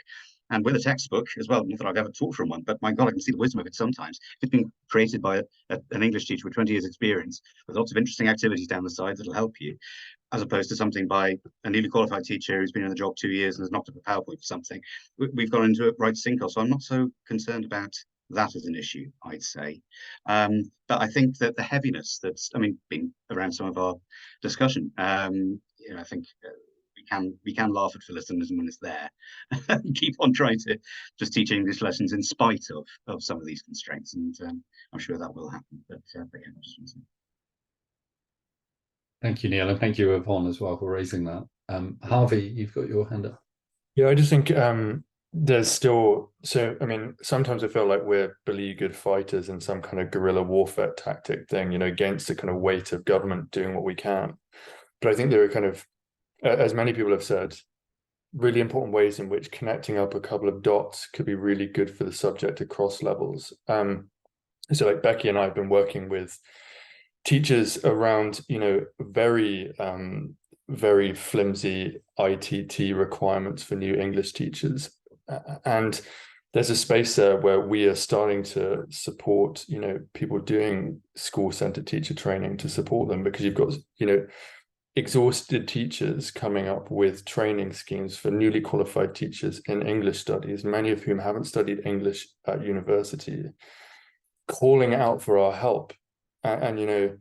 And with a textbook as well, not that I've ever taught from one, but my God, I can see the wisdom of it sometimes. It's been created by an English teacher with 20 years experience, with lots of interesting activities down the side that'll help you, as opposed to something by a newly qualified teacher who's been in the job 2 years and has knocked up a PowerPoint for something. We've gone into it right sinkhole. So I'm not so concerned about that as an issue, I'd say. But I think that the heaviness being around some of our discussion, I think we can laugh at Philistinism when it's there, and keep on trying to just teach English lessons in spite of some of these constraints, and I'm sure that will happen. But yeah, I just want to say. Thank you, Neil, and thank you, Yvonne, as well, for raising that. Harvey, you've got your hand up. Yeah, I just think there's still, sometimes I feel like we're beleaguered fighters in some kind of guerrilla warfare tactic thing, against the kind of weight of government doing what we can. But I think there are kind of, as many people have said, really important ways in which connecting up a couple of dots could be really good for the subject across levels. So like Becky and I have been working with teachers around, you know, very flimsy ITT requirements for new English teachers. And there's a space there where we are starting to support, you know, people doing school-centered teacher training to support them, because you've got, you know, exhausted teachers coming up with training schemes for newly qualified teachers in English studies, many of whom haven't studied English at university, calling out for our help. And you know,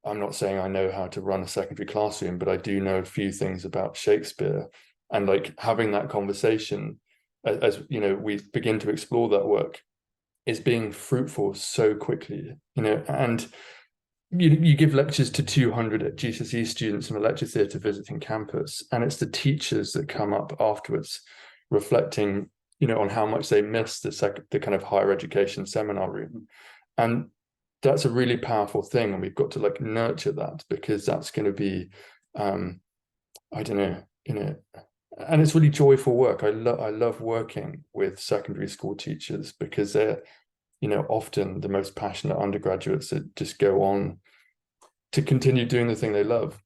I'm not saying I know how to run a secondary classroom, but I do know a few things about Shakespeare. And like having that conversation, as you know, we begin to explore that work, is being fruitful so quickly, you know. And you give lectures to 200 GCSE students in a lecture theatre visiting campus, and it's the teachers that come up afterwards reflecting, you know, on how much they miss the kind of higher education seminar room. And that's a really powerful thing, and we've got to like nurture that, because that's going to be I don't know, you know, and it's really joyful work. I love working with secondary school teachers, because they're, you know, often the most passionate undergraduates that just go on to continue doing the thing they love.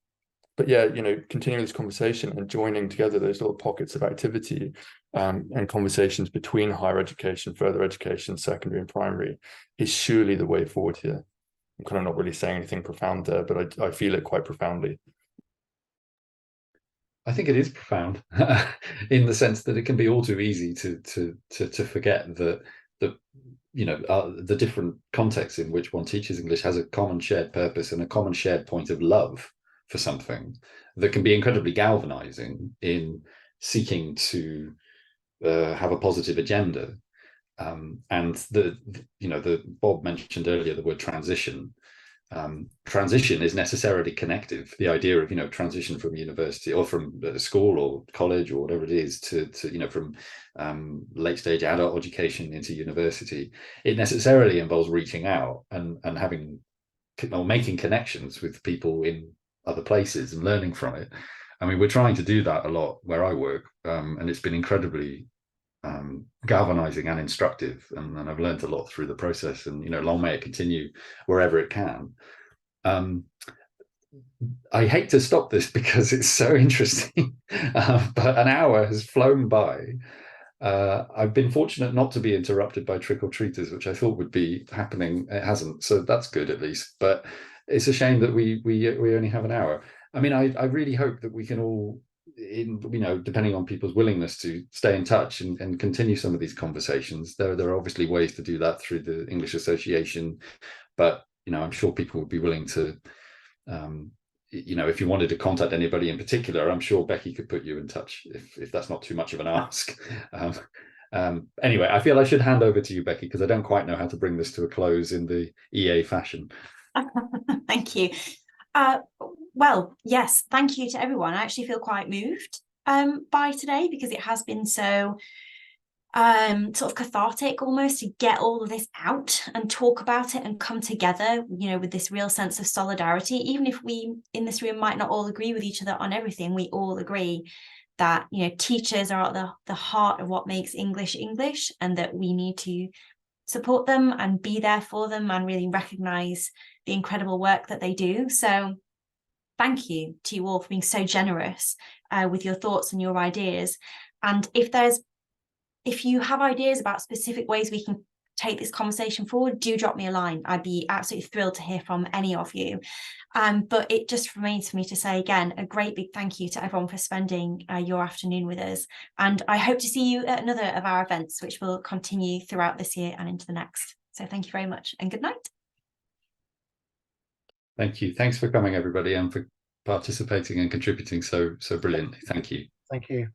But yeah, you know, continuing this conversation and joining together those little pockets of activity and conversations between higher education, further education, secondary and primary is surely the way forward here. I'm kind of not really saying anything profound there, but I feel it quite profoundly. I think it is profound in the sense that it can be all too easy to forget that you know, the different contexts in which one teaches English has a common shared purpose and a common shared point of love for something that can be incredibly galvanizing in seeking to have a positive agenda. And you know, Bob mentioned earlier the word transition. Transition is necessarily connective. The idea of, you know, transition from university or from school or college or whatever it is to you know, from late stage adult education into university, it necessarily involves reaching out and having or making connections with people in other places and learning from it. I mean, we're trying to do that a lot where I work, and it's been incredibly galvanizing and instructive, and I've learned a lot through the process, and you know, long may it continue wherever it can. I hate to stop this because it's so interesting, but an hour has flown by. I've been fortunate not to be interrupted by trick-or-treaters, which I thought would be happening. It hasn't, so that's good at least, but it's a shame that we only have an hour. I mean, I really hope that we can all, you know, depending on people's willingness to stay in touch and continue some of these conversations. There are obviously ways to do that through the English Association, but you know, I'm sure people would be willing to, you know, if you wanted to contact anybody in particular, I'm sure Becky could put you in touch if that's not too much of an ask. Anyway, I feel I should hand over to you, Becky, because I don't quite know how to bring this to a close in the EA fashion. Thank you. Well, yes, thank you to everyone. I actually feel quite moved by today, because it has been so sort of cathartic almost to get all of this out and talk about it and come together, you know, with this real sense of solidarity. Even if we in this room might not all agree with each other on everything, we all agree that, you know, teachers are at the heart of what makes English English, and that we need to support them and be there for them and really recognize the incredible work that they do. So thank you to you all for being so generous with your thoughts and your ideas. And if you have ideas about specific ways we can take this conversation forward, do drop me a line. I'd be absolutely thrilled to hear from any of you. But it just remains for me to say again, a great big thank you to everyone for spending your afternoon with us. And I hope to see you at another of our events, which will continue throughout this year and into the next. So thank you very much and good night. Thank you. Thanks for coming, everybody, and for participating and contributing so brilliantly. Thank you. Thank you.